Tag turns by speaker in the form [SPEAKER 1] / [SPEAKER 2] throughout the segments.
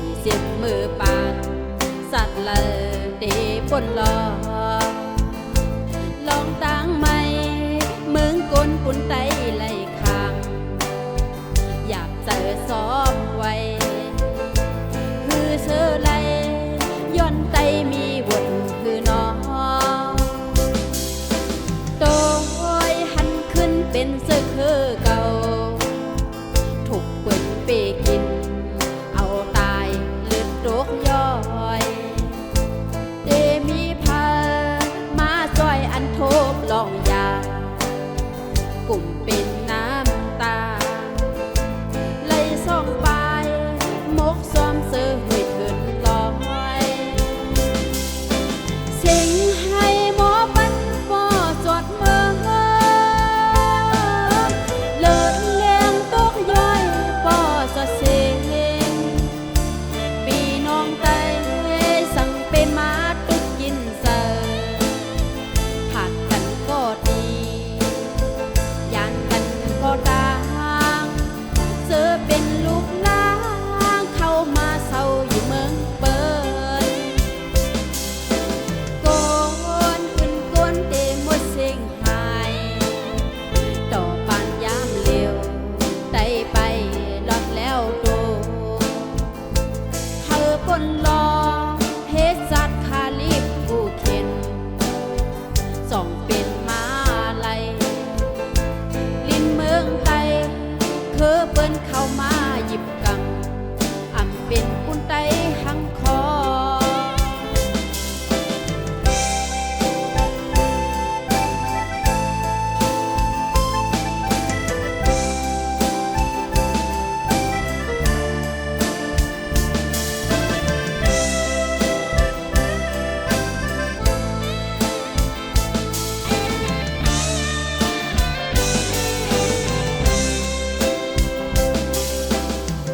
[SPEAKER 1] 40 มือปากสัตว์ละเดปนลอลองตั้งไม่เมืองกลปุ่นไตไหลคางอยากเจอสอบไว้คือเธอไหลย้อนไตมีบทคือน้องโตยหันขึ้นเป็นเสือคือเก่าถูกเปิดเปกินเอาตายเลือดโรคย่อยเดมีพามาซอยอันโทบลองยากลุ่มเป็นน้ำตาไหลส่องไปมกซ้อมเสือหุยเถินลอยเสียงให้หมอปันปอจอดเมืองเลิศแรงตกย้อยปอจอดเสียงปีน้องไตสั่งเป็นมาตุกกินเสือหักกันก็ดียานกันก็ต่างเสือเป็นลูกล้างเข้ามาเศร้าอยู่เมืองเปิดก้นขึ้นก้นเตมดเสียงหายต่อปานยามเลี้ยวไตไปลอดแล้วโดเธอปนลอเฮ็ดสัตว์คาลิบผู้เข็นส่องเป็นมาไลลินเมืองไตคือเปิ้นเข้ามาหยิบกังอำเป็นปุ้นไตหังคอ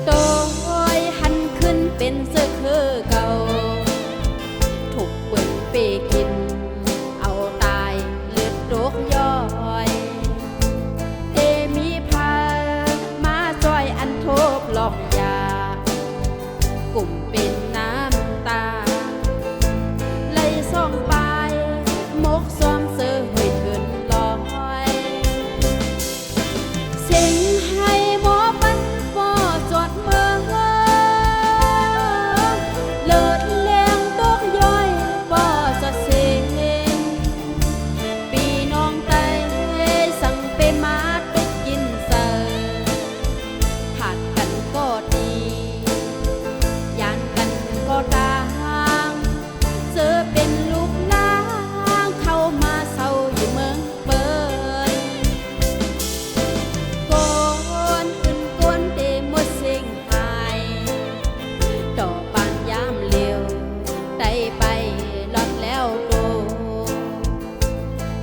[SPEAKER 1] โตยหันขึ้นเป็นเสือคือเก่าถูกเปิดเปกินเอาตายเลือดโรคย่อยเดมีพามาซอยอันโทบลองยากลุ่มเป็นน้ำตาไหลส่องไปมกซ้อมเสือหุยเถินลอยเสียงให้หมอปันปอจอดเมืองเลิศแรงตกย้อยปอจอดเสียงปีน้องไตสั่งเป็นมาตุกกินเสือหักกันก็ดียานกันก็ต่างเสือเป็นลูกล้างเข้ามาเศร้าอยู่เมืองเปิดก้นขึ้นก้นเตมดเสียงหายต่อปานยามเลี้ยวไตไปลอดแล้วโด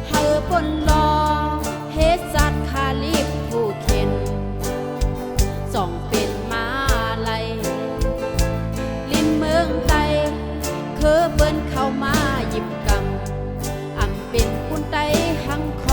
[SPEAKER 1] เธอปนลอเฮ็ดสัตว์คาลิบผู้เข็นส่องเป็นมาไลลินเมืองไตคือเปิ้นเข้ามาหยิบกังอำเป็นปุ้นไตหังคอ